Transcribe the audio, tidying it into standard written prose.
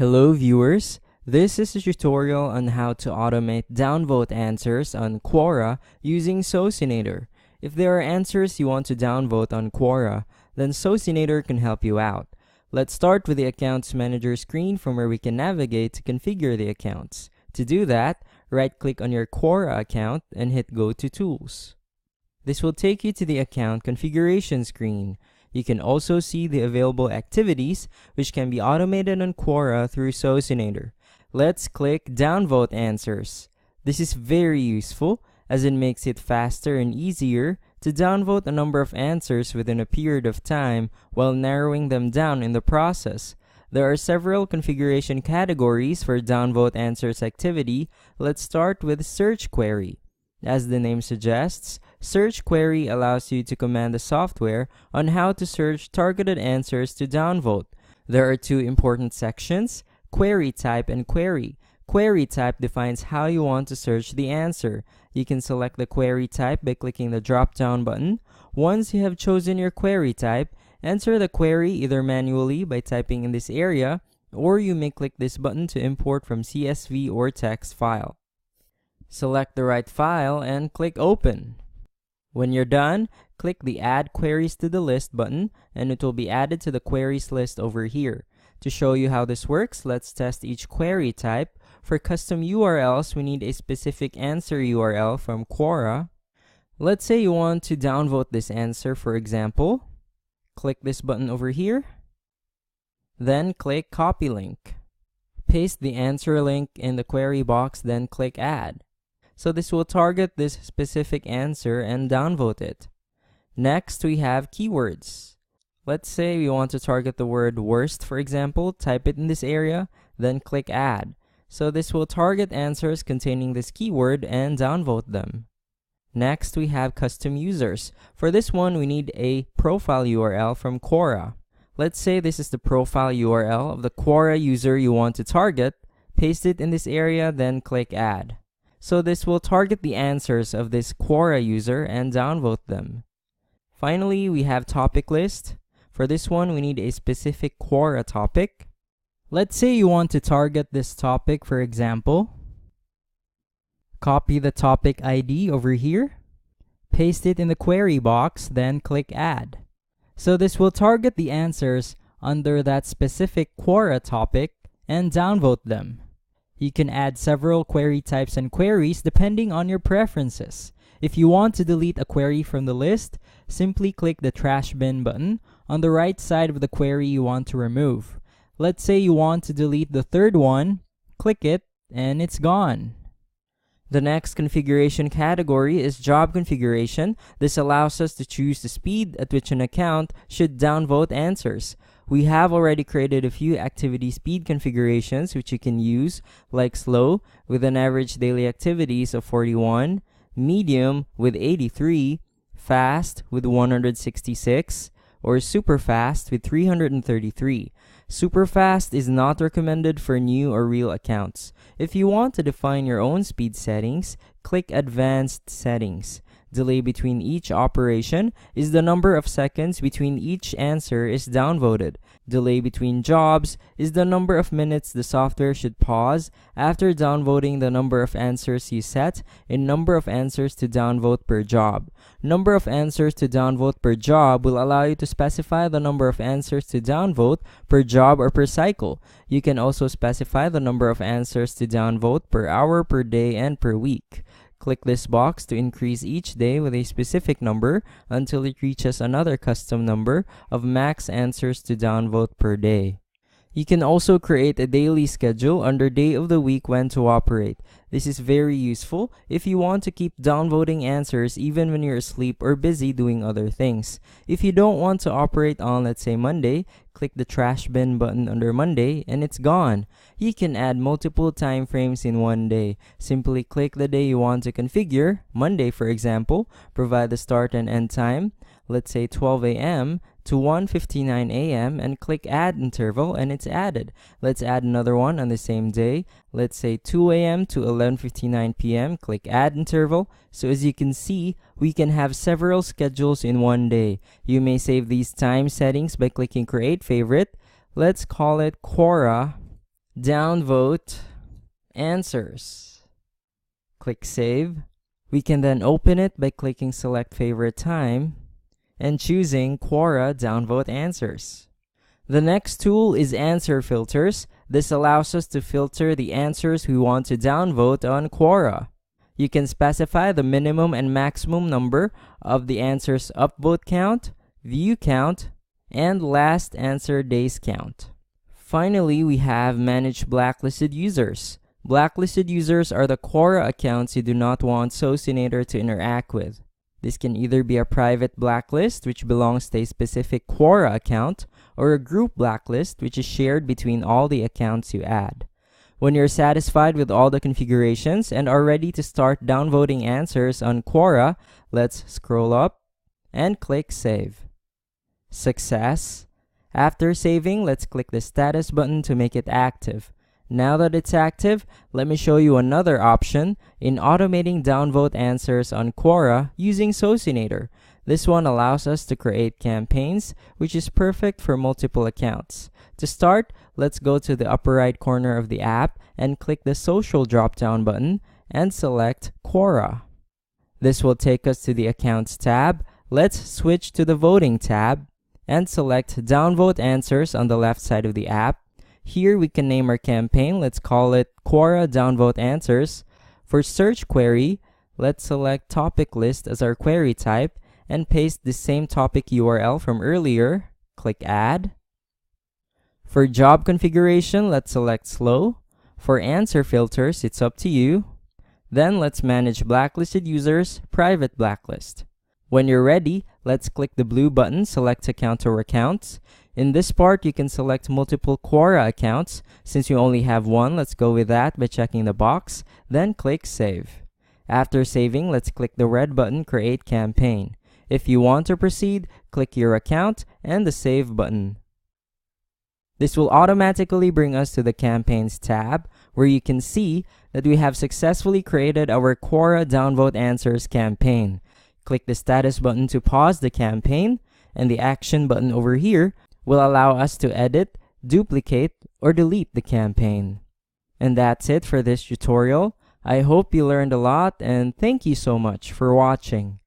Hello viewers, this is a tutorial on how to automate downvote answers on Quora using Socinator. If there are answers you want to downvote on Quora, then Socinator can help you out. Let's start with the Accounts Manager screen from where we can navigate to configure the accounts. To do that, right-click on your Quora account and hit Go to Tools. This will take you to the Account Configuration screen. You can also see the available activities which can be automated on Quora through Socinator. Let's click Downvote Answers. This is very useful as it makes it faster and easier to downvote a number of answers within a period of time while narrowing them down in the process. There are several configuration categories for downvote answers activity. Let's start with Search Query. As the name suggests, Search Query allows you to command the software on how to search targeted answers to downvote. There are two important sections, Query Type and Query. Query Type defines how you want to search the answer. You can select the query type by clicking the drop-down button. Once you have chosen your query type, enter the query either manually by typing in this area, or you may click this button to import from CSV or text file. Select the right file and click Open. When you're done, click the Add Queries to the List button and it will be added to the queries list over here. To show you how this works, let's test each query type. For custom URLs, we need a specific answer URL from Quora. Let's say you want to downvote this answer, for example. Click this button over here. Then click Copy Link. Paste the answer link in the query box, then click Add. So this will target this specific answer and downvote it. Next, we have keywords. Let's say we want to target the word worst, for example. Type it in this area, then click Add. So this will target answers containing this keyword and downvote them. Next, we have custom users. For this one, we need a profile URL from Quora. Let's say this is the profile URL of the Quora user you want to target. Paste it in this area, then click Add. So this will target the answers of this Quora user and downvote them. Finally, we have topic list. For this one, we need a specific Quora topic. Let's say you want to target this topic, for example. Copy the topic ID over here. Paste it in the query box, then click Add. So this will target the answers under that specific Quora topic and downvote them. You can add several query types and queries depending on your preferences. If you want to delete a query from the list, simply click the trash bin button on the right side of the query you want to remove. Let's say you want to delete the third one, click it, and it's gone. The next configuration category is job configuration. This allows us to choose the speed at which an account should downvote answers. We have already created a few activity speed configurations which you can use, like slow with an average daily activities of 41, medium with 83, fast with 166, or super fast with 333. Super fast is not recommended for new or real accounts. If you want to define your own speed settings, click Advanced Settings. Delay between each operation is the number of seconds between each answer is downvoted. Delay between jobs is the number of minutes the software should pause after downvoting the number of answers you set in number of answers to downvote per job. Number of answers to downvote per job will allow you to specify the number of answers to downvote per job or per cycle. You can also specify the number of answers to downvote per hour, per day, and per week. Click this box to increase each day with a specific number until it reaches another custom number of max answers to downvote per day. You can also create a daily schedule under day of the week when to operate. This is very useful if you want to keep downvoting answers even when you're asleep or busy doing other things. If you don't want to operate on, let's say, Monday, click the trash bin button under Monday and it's gone. You can add multiple time frames in one day. Simply click the day you want to configure, Monday for example, provide the start and end time, let's say 12 a.m. to 1:59 a.m. and click Add Interval and it's added. Let's add another one on the same day. Let's say 2 a.m. to 11:59 p.m. Click Add Interval. So as you can see, we can have several schedules in one day. You may save these time settings by clicking Create Favorite. Let's call it Quora Downvote Answers. Click Save. We can then open it by clicking Select Favorite Time and choosing Quora Downvote Answers. The next tool is Answer Filters. This allows us to filter the answers we want to downvote on Quora. You can specify the minimum and maximum number of the answer's upvote count, view count, and last answer days count. Finally, we have Manage Blacklisted Users. Blacklisted users are the Quora accounts you do not want Socinator to interact with. This can either be a private blacklist, which belongs to a specific Quora account, or a group blacklist, which is shared between all the accounts you add. When you're satisfied with all the configurations and are ready to start downvoting answers on Quora, let's scroll up and click Save. Success. After saving, let's click the status button to make it active. Now that it's active, let me show you another option in automating downvote answers on Quora using Socinator. This one allows us to create campaigns, which is perfect for multiple accounts. To start, let's go to the upper right corner of the app and click the Social drop-down button and select Quora. This will take us to the Accounts tab. Let's switch to the Voting tab and select Downvote Answers on the left side of the app. Here we can name our campaign. Let's call it Quora Downvote Answers. For search query, let's select Topic List as our query type and paste the same topic URL from earlier. Click Add. For job configuration, let's select Slow. For answer filters, it's up to you. Then let's manage blacklisted users, private blacklist. When you're ready, let's click the blue button, Select Account or Accounts. In this part, you can select multiple Quora accounts. Since you only have one, let's go with that by checking the box, then click Save. After saving, let's click the red button, Create Campaign. If you want to proceed, click your account and the Save button. This will automatically bring us to the Campaigns tab, where you can see that we have successfully created our Quora Downvote Answers campaign. Click the status button to pause the campaign, and the action button over here will allow us to edit, duplicate, or delete the campaign. And that's it for this tutorial. I hope you learned a lot, and thank you so much for watching.